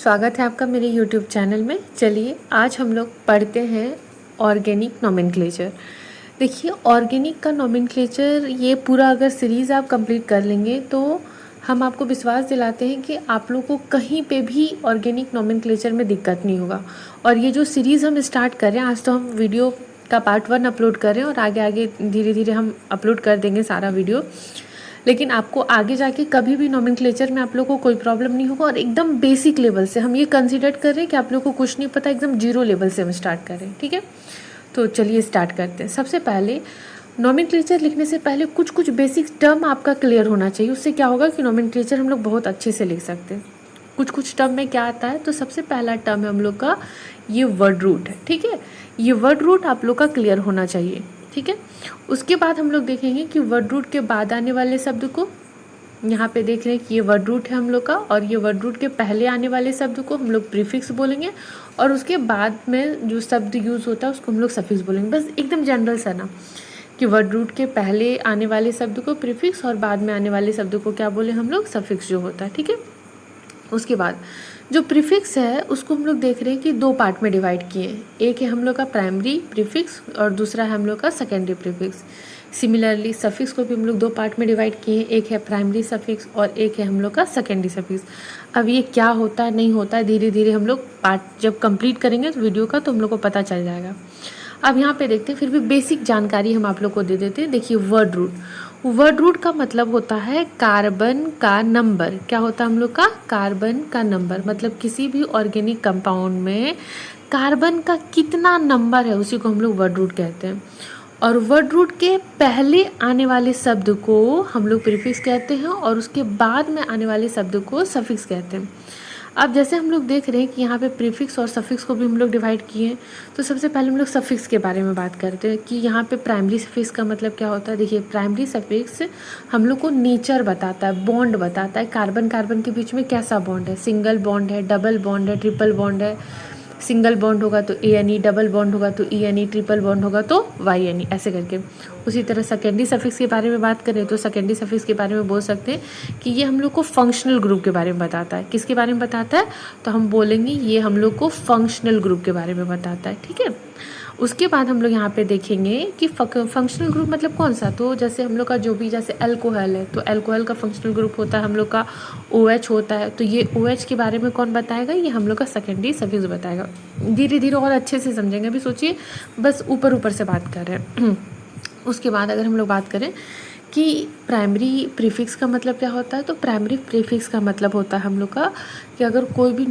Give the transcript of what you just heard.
स्वागत है आपका मेरे YouTube चैनल में। चलिए आज हम लोग पढ़ते हैं ऑर्गेनिक नोमेनक्लेचर। देखिए ऑर्गेनिक का नोमेनक्लेचर ये पूरा अगर सीरीज़ आप कंप्लीट कर लेंगे तो हम आपको विश्वास दिलाते हैं कि आप लोग को कहीं पे भी ऑर्गेनिक नोमेनक्लेचर में दिक्कत नहीं होगा। और ये जो सीरीज़ हम स्टार्ट कर रहे हैं, आज तो हम वीडियो का पार्ट 1 अपलोड कर रहे हैं और आगे आगे धीरे धीरे हम अपलोड कर देंगे सारा वीडियो। लेकिन आपको आगे जाके कभी भी नोमेनक्लेचर में आप लोगों को कोई प्रॉब्लम नहीं होगा। और एकदम बेसिक लेवल से हम ये कंसीडर कर रहे हैं कि आप लोगों को कुछ नहीं पता, एकदम जीरो लेवल से हम स्टार्ट कर रहे हैं। ठीक है, तो चलिए स्टार्ट करते हैं। सबसे पहले नोमेनक्लेचर लिखने से पहले कुछ कुछ बेसिक टर्म आपका क्लियर होना चाहिए। उससे क्या होगा कि नोमेनक्लेचर हम लोग बहुत अच्छे से लिख सकते हैं। कुछ टर्म में क्या आता है, तो सबसे पहला टर्म है हम लोग का ये वर्ड रूट है। ठीक है, ये वर्ड रूट आप लोग का क्लियर होना चाहिए। ठीक है, उसके बाद हम लोग देखेंगे कि वर्ड रूट के बाद आने वाले शब्द को, यहाँ पे देख रहे हैं कि ये वर्ड रूट है हम लोग का, और ये वर्ड रूट के पहले आने वाले शब्द को हम लोग प्रीफिक्स बोलेंगे, और उसके बाद में जो शब्द यूज़ होता है उसको हम लोग सफिक्स बोलेंगे। बस एकदम जनरल सा ना, कि वर्ड रूट के पहले आने वाले शब्द को प्रीफिक्स और बाद में आने वाले शब्द को क्या बोले हम लोग, सफिक्स जो होता है। ठीक है, उसके बाद जो प्रीफिक्स है उसको हम लोग देख रहे हैं कि दो पार्ट में डिवाइड किए हैं। एक है हम लोग का प्राइमरी प्रीफिक्स और दूसरा है हम लोग का सेकेंडरी प्रीफिक्स। सिमिलरली सफिक्स को भी हम लोग दो पार्ट में डिवाइड किए हैं, एक है प्राइमरी सफिक्स और एक है हम लोग का सेकेंडरी सफिक्स। अब ये क्या होता है नहीं होता है धीरे धीरे हम लोग पार्ट जब कंप्लीट करेंगे तो वीडियो का, तो हम लोग को पता चल जाएगा। अब यहाँ पे देखते हैं, फिर भी बेसिक जानकारी हम आप लोग को दे देते हैं। देखिए वर्ड रूट, वर्ड रूट का मतलब होता है कार्बन का नंबर। क्या होता है हम लोग का, कार्बन का नंबर। मतलब किसी भी ऑर्गेनिक कंपाउंड में कार्बन का कितना नंबर है उसी को हम लोग वर्ड रूट कहते हैं। और वर्ड रूट के पहले आने वाले शब्द को हम लोग प्रीफिक्स कहते हैं और उसके बाद में आने वाले शब्द को सफिक्स कहते हैं। अब जैसे हम लोग देख रहे हैं कि यहाँ पे प्रीफिक्स और सफिक्स को भी हम लोग डिवाइड किए हैं, तो सबसे पहले हम लोग सफिक्स के बारे में बात करते हैं कि यहाँ पे प्राइमरी सफिक्स का मतलब क्या होता है। देखिए प्राइमरी सफिक्स हम लोग को नेचर बताता है, बॉन्ड बताता है, कार्बन कार्बन के बीच में कैसा बॉन्ड है, सिंगल बॉन्ड है, डबल बॉन्ड है, ट्रिपल बॉन्ड है। सिंगल बॉन्ड होगा तो ANE, डबल बॉन्ड होगा तो ENE, ट्रिपल बॉन्ड होगा तो YNE, ऐसे करके। उसी तरह सेकेंडरी सफिक्स के बारे में बात करें तो सेकेंडरी सफिक्स के बारे में बोल सकते हैं कि ये हम लोग को फंक्शनल ग्रुप के बारे में बताता है। किसके बारे में बताता है, तो हम बोलेंगे ये हम लोग को फंक्शनल ग्रुप के बारे में बताता है। ठीक है, उसके बाद हम लोग यहाँ पे देखेंगे कि फंक्शनल ग्रुप मतलब कौन सा, तो जैसे हम लोग का जो भी, जैसे अल्कोहल है तो अल्कोहल का फंक्शनल ग्रुप होता है हम लोग का OH होता है। तो ये OH के बारे में कौन बताएगा, ये हम लोग का सेकेंडरी सफिक्स बताएगा। धीरे धीरे और अच्छे से समझेंगे, अभी सोचिए बस ऊपर ऊपर से बात कर रहे हैं। उसके बाद अगर हम लोग बात करें कि प्राइमरी प्रीफिक्स का मतलब क्या होता है, तो प्राइमरी प्रीफिक्स का मतलब होता है हम लोग का कि अगर कोई भी